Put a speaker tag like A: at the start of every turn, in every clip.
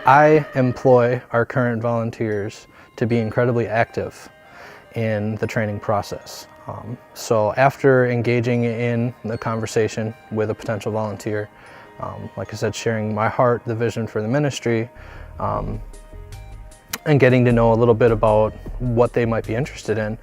A: I employ our current volunteers to be incredibly active in the training process. So after engaging in the conversation with a potential volunteer, like I said, sharing my heart, the vision for the ministry, and getting to know a little bit about what they might be interested in,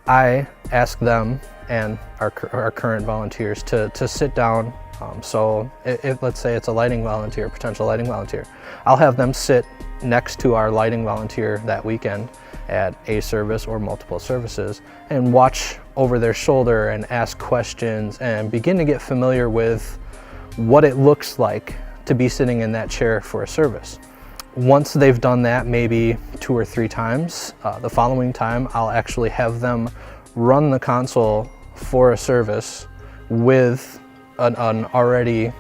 A: I ask them and our current volunteers to sit down. So if let's say it's a lighting volunteer, potential lighting volunteer, I'll have them sit next to our lighting volunteer that weekend at a service or multiple services and watch over their shoulder and ask questions and begin to get familiar with what it looks like to be sitting in that chair for a service. Once they've done that maybe 2 or 3 times, the following time I'll actually have them run the console for a service with an already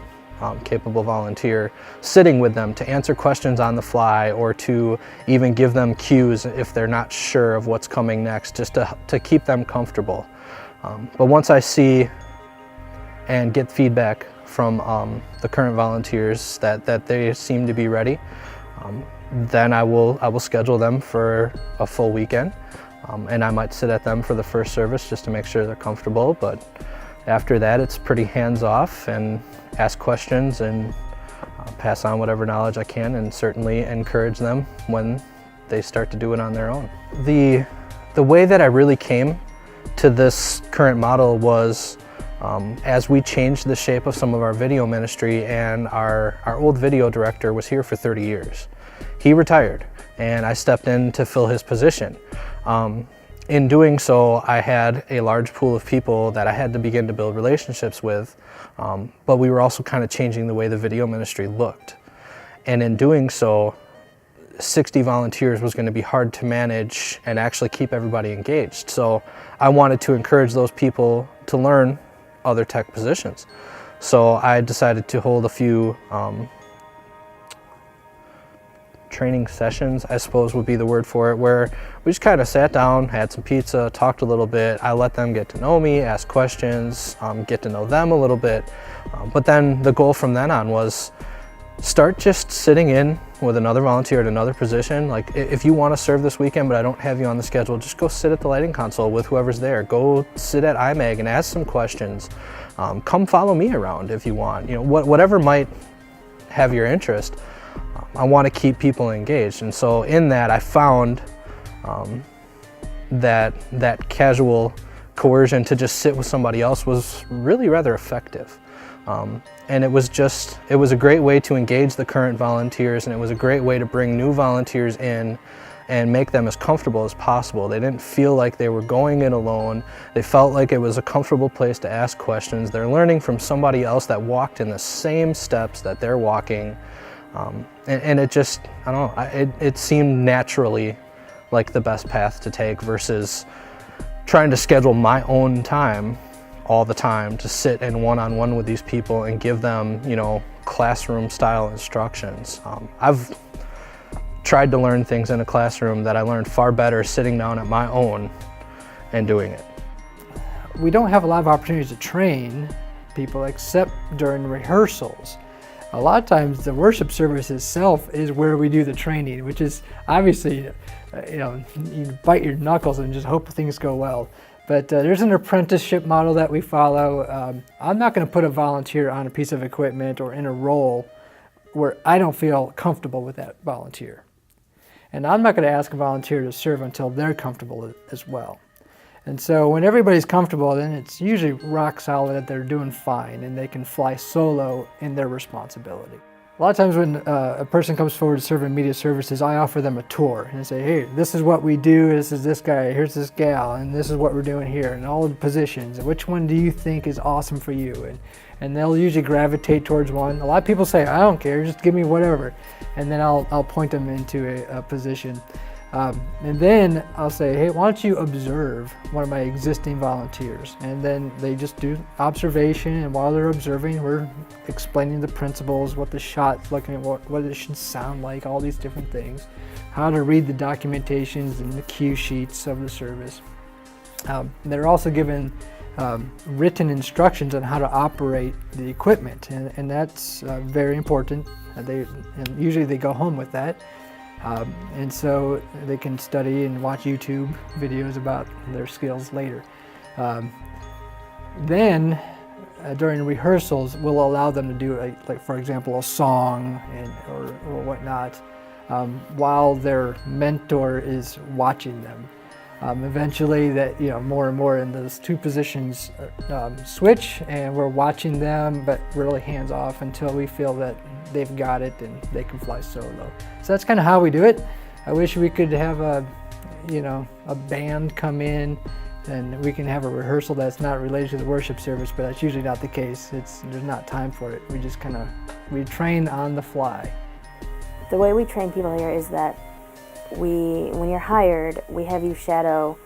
A: capable volunteer sitting with them to answer questions on the fly or to even give them cues if they're not sure of what's coming next, just to keep them comfortable. But once I see and get feedback from the current volunteers that they seem to be ready, then I will schedule them for a full weekend, and I might sit at them for the first service just to make sure they're comfortable. But after that, it's pretty hands-off and ask questions and pass on whatever knowledge I can, and certainly encourage them when they start to do it on their own. The way that I really came to this current model was as we changed the shape of some of our video ministry, and our old video director was here for 30 years. He retired and I stepped in to fill his position. In doing so, I had a large pool of people that I had to begin to build relationships with, but we were also kind of changing the way the video ministry looked. And in doing so, 60 volunteers was going to be hard to manage and actually keep everybody engaged. So I wanted to encourage those people to learn other tech positions. So I decided to hold a few training sessions, I suppose would be the word for it, where we just kind of sat down, had some pizza, talked a little bit. I let them get to know me, ask questions, get to know them a little bit. But then the goal from then on was start just sitting in with another volunteer at another position. Like, if you want to serve this weekend but I don't have you on the schedule, just go sit at the lighting console with whoever's there. Go sit at IMAG and ask some questions. Come follow me around if you want. You know, whatever might have your interest. I want to keep people engaged, and so in that I found that casual coercion to just sit with somebody else was really rather effective. And it was a great way to engage the current volunteers, and it was a great way to bring new volunteers in and make them as comfortable as possible. They didn't feel like they were going in alone. They felt like it was a comfortable place to ask questions. They're learning from somebody else that walked in the same steps that they're walking. And it just, I don't know, it seemed naturally like the best path to take versus trying to schedule my own time all the time to sit in one-on-one with these people and give them, you know, classroom style instructions. I've tried to learn things in a classroom that I learned far better sitting down at my own and doing it.
B: We don't have a lot of opportunities to train people except during rehearsals. A lot of times the worship service itself is where we do the training, which is obviously, you know, you bite your knuckles and just hope things go well. But there's an apprenticeship model that we follow. I'm not going to put a volunteer on a piece of equipment or in a role where I don't feel comfortable with that volunteer. And I'm not going to ask a volunteer to serve until they're comfortable as well. And so when everybody's comfortable, then it's usually rock solid that they're doing fine and they can fly solo in their responsibility. A lot of times when a person comes forward to serve in media services, I offer them a tour and say, hey, this is what we do, this is this guy, here's this gal, and this is what we're doing here, and all the positions, and which one do you think is awesome for you? And they'll usually gravitate towards one. A lot of people say, I don't care, just give me whatever. And then I'll point them into a position. And then I'll say, hey, why don't you observe one of my existing volunteers? And then they just do observation, and while they're observing, we're explaining the principles, what the shot's looking at, what it should sound like, all these different things, how to read the documentations and the cue sheets of the service. They're also given written instructions on how to operate the equipment, and that's very important. And usually they go home with that, and so they can study and watch YouTube videos about their skills later. Then during rehearsals, we'll allow them to do, like for example, a song or whatnot, while their mentor is watching them. Eventually, that more and more in those two positions switch, and we're watching them, but really hands off until we feel that they've got it and they can fly solo. So that's kind of how we do it. I wish we could have a band come in and we can have a rehearsal that's not related to the worship service, but that's usually not the case. There's not time for it. We just we train on the fly.
C: The way we train people here is that when you're hired, we have you shadow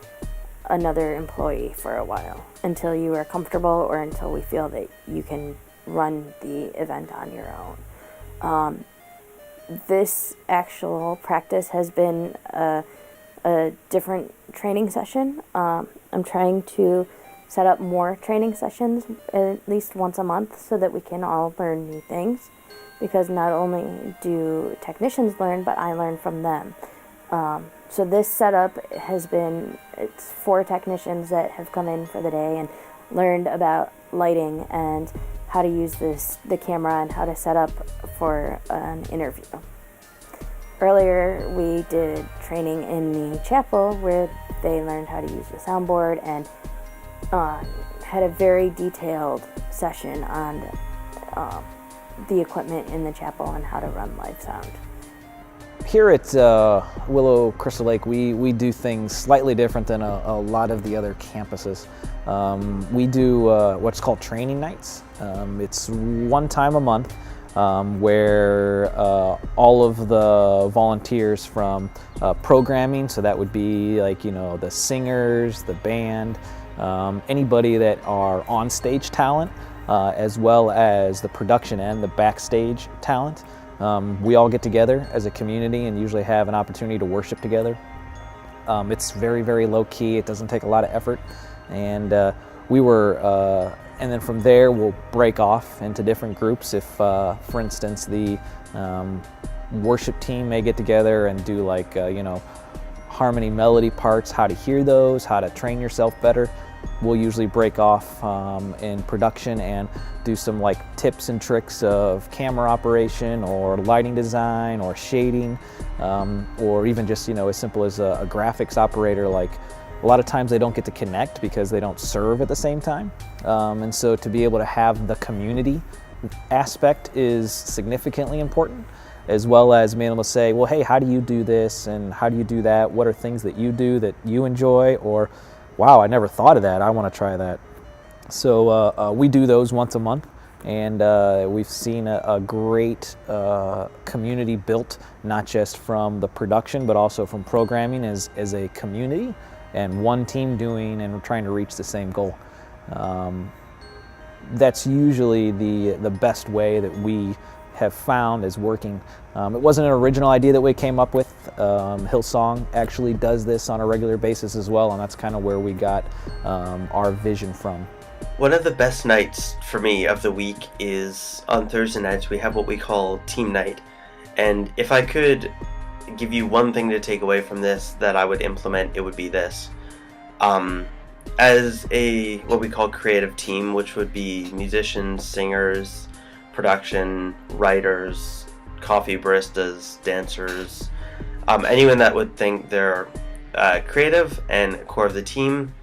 C: another employee for a while until you are comfortable or until we feel that you can run the event on your own. This actual practice has been a different training session. I'm trying to set up more training sessions at least once a month so that we can all learn new things, because not only do technicians learn, but I learn from them. So this setup it's 4 technicians that have come in for the day and learned about lighting and how to use the camera and how to set up for an interview. Earlier we did training in the chapel where they learned how to use the soundboard and had a very detailed session on the equipment in the chapel and how to run live sound.
D: Here at Willow Crystal Lake, we do things slightly different than a lot of the other campuses. We do what's called training nights. It's one time a month where all of the volunteers from programming, so that would be like, the singers, the band, anybody that are on stage talent, as well as the production and the backstage talent. We all get together as a community and usually have an opportunity to worship together. It's very, very low key. It doesn't take a lot of effort. And and then from there we'll break off into different groups. If, for instance, the worship team may get together and do harmony melody parts, how to hear those, how to train yourself better. We'll usually break off in production and do some tips and tricks of camera operation or lighting design or shading, or even just as simple as a graphics operator. A lot of times they don't get to connect because they don't serve at the same time, and so to be able to have the community aspect is significantly important, as well as being able to say, well, hey, how do you do this and how do you do that? What are things that you do that you enjoy? Or, wow, I never thought of that, I want to try that. So we do those once a month, and we've seen a great community built, not just from the production, but also from programming as a community, and one team doing and trying to reach the same goal. That's usually the best way that we have found is working. It wasn't an original idea that we came up with. Hillsong actually does this on a regular basis as well, and that's kind of where we got our vision from.
E: One of the best nights for me of the week is on Thursday nights. We have what we call team night, and if I could give you one thing to take away from this that I would implement, it would be this. As what we call creative team, which would be musicians, singers, production, writers, coffee baristas, dancers, anyone that would think they're creative and core of the team,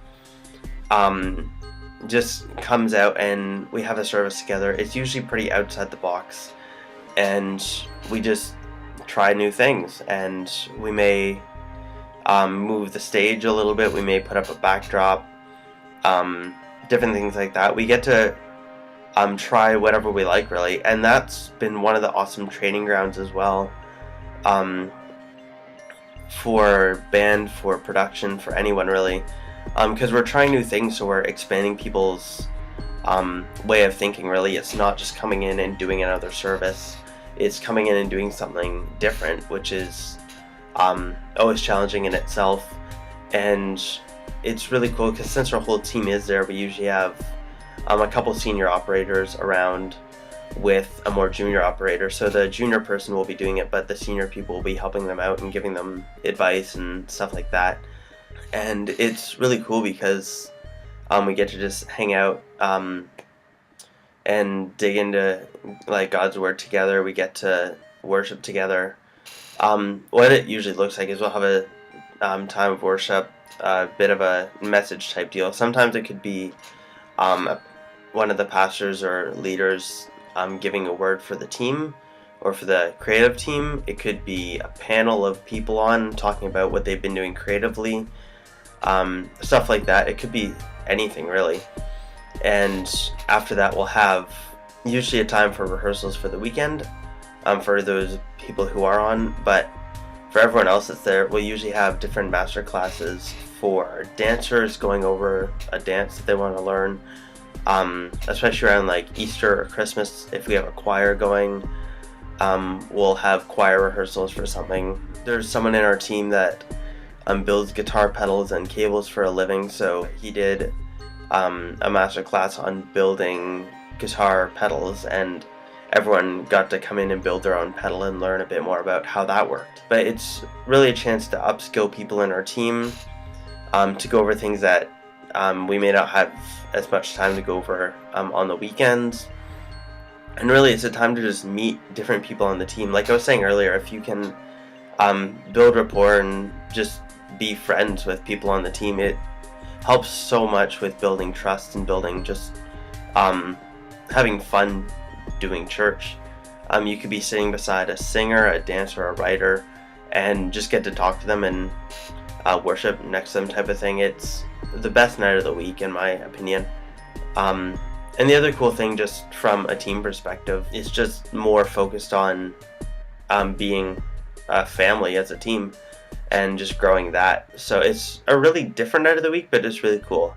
E: just comes out and we have a service together. It's usually pretty outside the box, and we just try new things, and we may move the stage a little bit, we may put up a backdrop, different things like that. We get to try whatever we like, really, and that's been one of the awesome training grounds as well, for band, for production, for anyone really, because we're trying new things, so we're expanding people's way of thinking, really. It's not just coming in and doing another service, it's coming in and doing something different, which is always challenging in itself. And it's really cool because since our whole team is there, we usually have a couple senior operators around with a more junior operator. So the junior person will be doing it, but the senior people will be helping them out and giving them advice and stuff like that. And it's really cool because we get to just hang out and dig into like God's word together. We get to worship together. What it usually looks like is we'll have a time of worship, a bit of a message type deal. Sometimes it could be one of the pastors or leaders giving a word for the team or for the creative team. It could be a panel of people on talking about what they've been doing creatively, stuff like that. It could be anything really. And after that, we'll have usually a time for rehearsals for the weekend for those people who are on, but for everyone else that's there, we'll usually have different master classes for dancers going over a dance that they want to learn, especially around like Easter or Christmas. If we have a choir going, we'll have choir rehearsals for something. There's someone in our team that builds guitar pedals and cables for a living, so he did a master class on building guitar pedals, and everyone got to come in and build their own pedal and learn a bit more about how that worked. But it's really a chance to upskill people in our team, to go over things that we may not have as much time to go over on the weekends. And really it's a time to just meet different people on the team. Like I was saying earlier, if you can build rapport and just be friends with people on the team, it helps so much with building trust and building just having fun doing church. You could be sitting beside a singer, a dancer, a writer, and just get to talk to them and worship next to them type of thing. It's the best night of the week in my opinion. And the other cool thing just from a team perspective is just more focused on being a family as a team and just growing that. So it's a really different night of the week, but it's really cool.